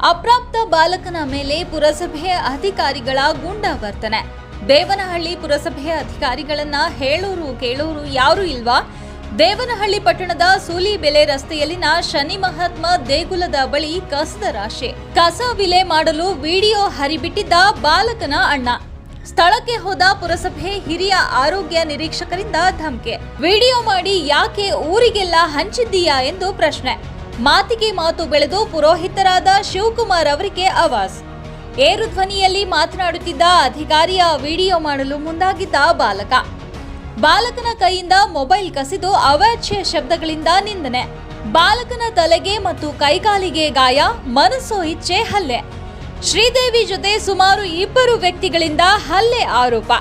ಅಪ್ರಾಪ್ತ ಬಾಲಕನ ಮೇಲೆ ಪುರಸಭೆ ಅಧಿಕಾರಿಗಳ ಗೂಂಡಾವರ್ತನೆ. ದೇವನಹಳ್ಳಿ ಪುರಸಭೆಯ ಅಧಿಕಾರಿಗಳನ್ನ ಹೇಳೋರು ಕೇಳೋರು ಯಾರು ಇಲ್ವಾ? ದೇವನಹಳ್ಳಿ ಪಟ್ಟಣದ ಸೂಲಿಬೆಲೆ ರಸ್ತೆಯಲ್ಲಿನ ಶನಿ ಮಹಾತ್ಮ ದೇಗುಲದ ಬಳಿ ಕಸದ ರಾಶಿ. ಕಸ ವಿಲೆ ಮಾಡಲು ವಿಡಿಯೋ ಹರಿಬಿಟ್ಟಿದ್ದ ಬಾಲಕನ ಅಣ್ಣ. ಸ್ಥಳಕ್ಕೆ ಹೋದ ಪುರಸಭೆ ಹಿರಿಯ ಆರೋಗ್ಯ ನಿರೀಕ್ಷಕರಿಂದ ಧಮಕಿ. ವಿಡಿಯೋ ಮಾಡಿ ಯಾಕೆ ಊರಿಗೆಲ್ಲ ಹಂಚಿದ್ದೀಯಾ ಎಂದು ಪ್ರಶ್ನೆ. ಮಾತಿಗೆ ಮಾತು ಬೆಳೆದು ಪುರೋಹಿತರಾದ ಶಿವಕುಮಾರ್ ಅವರಿಗೆ ಆವಾಜ್. ಏರು ಧ್ವನಿಯಲ್ಲಿ ಮಾತನಾಡುತ್ತಿದ್ದ ಅಧಿಕಾರಿಯ ವಿಡಿಯೋ ಮಾಡಲು ಮುಂದಾಗಿದ್ದ ಬಾಲಕನ ಕೈಯಿಂದ ಮೊಬೈಲ್ ಕಸಿದು ಅವಾಚ್ಯ ಶಬ್ದಗಳಿಂದ ನಿಂದನೆ. ಬಾಲಕನ ತಲೆಗೆ ಮತ್ತು ಕೈಕಾಲಿಗೆ ಗಾಯ, ಮನಸ್ಸೋ ಇಚ್ಛೆ ಹಲ್ಲೆ. ಶ್ರೀದೇವಿ ಜೊತೆ ಸುಮಾರು 2 ವ್ಯಕ್ತಿಗಳಿಂದ ಹಲ್ಲೆ ಆರೋಪ.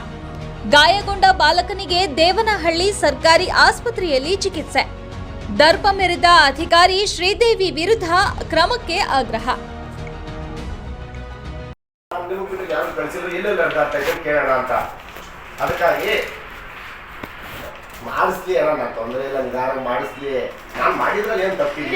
ಗಾಯಗೊಂಡ ಬಾಲಕನಿಗೆ ದೇವನಹಳ್ಳಿ ಸರ್ಕಾರಿ ಆಸ್ಪತ್ರೆಯಲ್ಲಿ ಚಿಕಿತ್ಸೆ. ದರ್ಪ ಮೆರೆದ ಅಧಿಕಾರಿ ಶ್ರೀದೇವಿ ವಿರುದ್ಧ ಕ್ರಮಕ್ಕೆ ಆಗ್ರಹ. ಅದಕ್ಕಾಗಿ ಮಾಡಿಸ್ಲಿ ಅಣ್ಣ, ನಾನು ತೊಂದರೆ ಇಲ್ಲ, ನಿಧಾನ ಮಾಡಿಸ್ಲಿ. ನಾನು ಮಾಡಿದ್ರಲ್ಲಿ ಏನು ತಪ್ಪಿಲ್ಲ.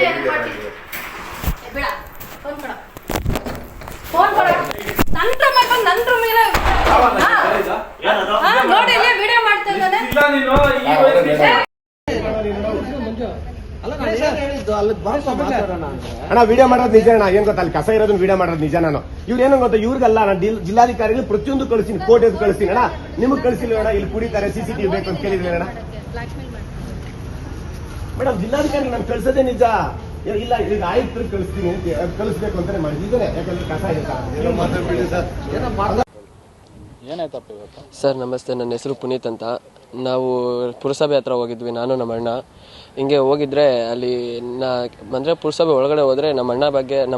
ಅಣ್ಣ ವಿಡಿಯೋ ಮಾಡೋದು ನಿಜ ಅಣ್ಣ. ಏನ್ ಗೊತ್ತಾ, ಅಲ್ಲಿ ಕಸ ಇರೋದನ್ನ ವಿಡಿಯೋ ಮಾಡೋದು ನಿಜ. ನಾನು ಇವ್ರು ಏನೋ ಗೊತ್ತಾ, ಇವ್ರಿಗಲ್ಲ, ನಾನು ಜಿಲ್ಲಾಧಿಕಾರಿಗಳು ಪ್ರತಿಯೊಂದು ಕಳಿಸ್ತೀನಿ, ಕೋರ್ಟ್ ಕಳಿಸ್ತೀನಿ ಅಣ್ಣ. ನಿಮಗೆ ಕಳಿಸಿಲ್ಲ ಅಣ್ಣ, ಇಲ್ಲಿ ಕುಡಿತಾರೆ, CCTV ಬೇಕು ಅಂತ ಕೇಳಿದ್ವಿ ಅಣ್ಣ. ಮೇಡಮ್ ಜಿಲ್ಲಾಧಿಕಾರಿ ನಾನು ಕಳ್ಸೋದೇ ನಿಜ. ಇಲ್ಲ ಈಗ ಆಯುಕ್ತರಿಗೆ ಕಳಿಸ್ತೀನಿ ಅಂತ ಕಳಿಸ್ಬೇಕು ಅಂತಾನೆ ಮಾಡಿದ್ದೀನಿ. ಯಾಕಂದ್ರೆ ಕಸ ಇದೆ ಸರ್. ನಮಸ್ತೆ, ನನ್ನ ಹೆಸರು ಪುನೀತ್ ಅಂತ. ನಾವು ಪುರಸಭೆ ಹತ್ರ ಹೋಗಿದ್ವಿ, ನಾನು ನಮ್ಮ ಅಣ್ಣ. ಹಿಂಗೆ ಹೋಗಿದ್ರೆ ಅಲ್ಲಿ ಅಂದರೆ ಪುರಸಭೆ ಒಳಗಡೆ ಹೋದರೆ ನಮ್ಮ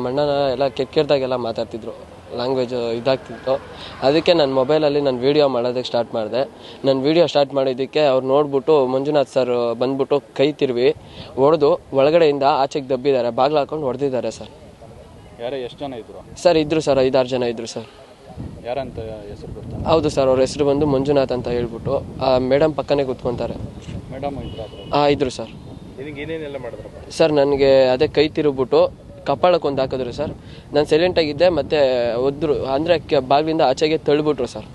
ಅಣ್ಣನ ಎಲ್ಲ ಕೆಟ್ಟದಾಗೆಲ್ಲ ಮಾತಾಡ್ತಿದ್ರು, ಲ್ಯಾಂಗ್ವೇಜ್ ಇದಾಗ್ತಿತ್ತು. ಅದಕ್ಕೆ ನನ್ನ ಮೊಬೈಲಲ್ಲಿ ನಾನು ವೀಡಿಯೋ ಮಾಡೋದಕ್ಕೆ ಸ್ಟಾರ್ಟ್ ಮಾಡಿದೆ. ನಾನು ವೀಡಿಯೋ ಸ್ಟಾರ್ಟ್ ಮಾಡಿದ್ದಕ್ಕೆ ಅವ್ರು ನೋಡ್ಬಿಟ್ಟು ಮಂಜುನಾಥ್ ಸರ್ ಬಂದ್ಬಿಟ್ಟು ಕೈ ತಿರುವಿ ಹೊಡೆದು ಒಳಗಡೆಯಿಂದ ಆಚೆಗೆ ದಬ್ಬಿದ್ದಾರೆ, ಬಾಗಿಲು ಹಾಕೊಂಡು ಹೊಡೆದಿದ್ದಾರೆ ಸರ್. ಎಷ್ಟು ಜನ ಇದ್ರು ಸರ್? ಇದ್ರು ಸರ್, 5-6 ಜನ ಇದ್ರು ಸರ್. ಯಾರಂತ ಹೆಸರು ಗೊತ್ತಾ? ಹೌದು ಸರ್, ಅವ್ರ ಹೆಸರು ಬಂದು ಮಂಜುನಾಥ್ ಅಂತ ಹೇಳ್ಬಿಟ್ಟು. ಮೇಡಮ್ ಪಕ್ಕನೇ ಕೂತ್ಕೊಂತಾರೆ. ಮೇಡಮ್ ಇದ್ರು ಸರ್. ಏನೇನೆಲ್ಲ ಮಾಡಿದ್ರಪ್ಪ ಸರ್? ನನಗೆ ಅದೇ ಕೈ ತಿರುಗ್ಬಿಟ್ಟು ಕಪಾಳಕ್ಕೆ ಒಂದು ಹಾಕಿದ್ರು ಸರ್. ನಾನು ಸೈಲೆಂಟಾಗಿದ್ದೆ, ಮತ್ತೆ ಒದ್ರು ಅಂದರೆ ಬಾಗಿಲಿಂದ ಆಚೆಗೆ ತಳ್ಳಿಬಿಟ್ರು ಸರ್.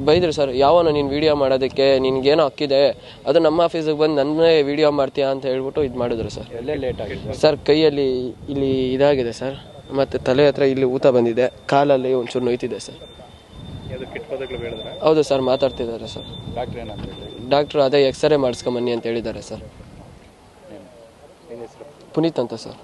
ಬೈದ್ರು ಸರ್. ಯಾವನೋ ನೀನು ವಿಡಿಯೋ ಮಾಡೋದಕ್ಕೆ ನಿನ್ಗೇನೋ ಹಕ್ಕಿದೆ, ಅದು ನಮ್ಮ ಆಫೀಸಿಗೆ ಬಂದು ನನ್ನೇ ವಿಡಿಯೋ ಮಾಡ್ತೀಯಾ ಅಂತ ಹೇಳ್ಬಿಟ್ಟು ಇದು ಮಾಡಿದ್ರು ಸರ್. ಎಲ್ಲೇ ಲೇಟ್ ಆಗಿದೆ ಸರ್? ಕೈಯಲ್ಲಿ ಇಲ್ಲಿ ಇದಾಗಿದೆ ಸರ್, ಮತ್ತು ತಲೆ ಹತ್ರ ಇಲ್ಲಿ ಊತ ಬಂದಿದೆ, ಕಾಲಲ್ಲಿ ಒಂಚೂರು ನೋಯ್ತಿದೆ ಸರ್. ಹೌದು ಸರ್, ಮಾತಾಡ್ತಿದ್ದಾರೆ ಸರ್. ಡಾಕ್ಟ್ರು ಅದೇ ಎಕ್ಸ್ರೇ ಮಾಡಿಸ್ಕೊಂಬನ್ನಿ ಅಂತ ಹೇಳಿದ್ದಾರೆ ಸರ್. ಪುನೀತ್ ಅಂತ ಸರ್.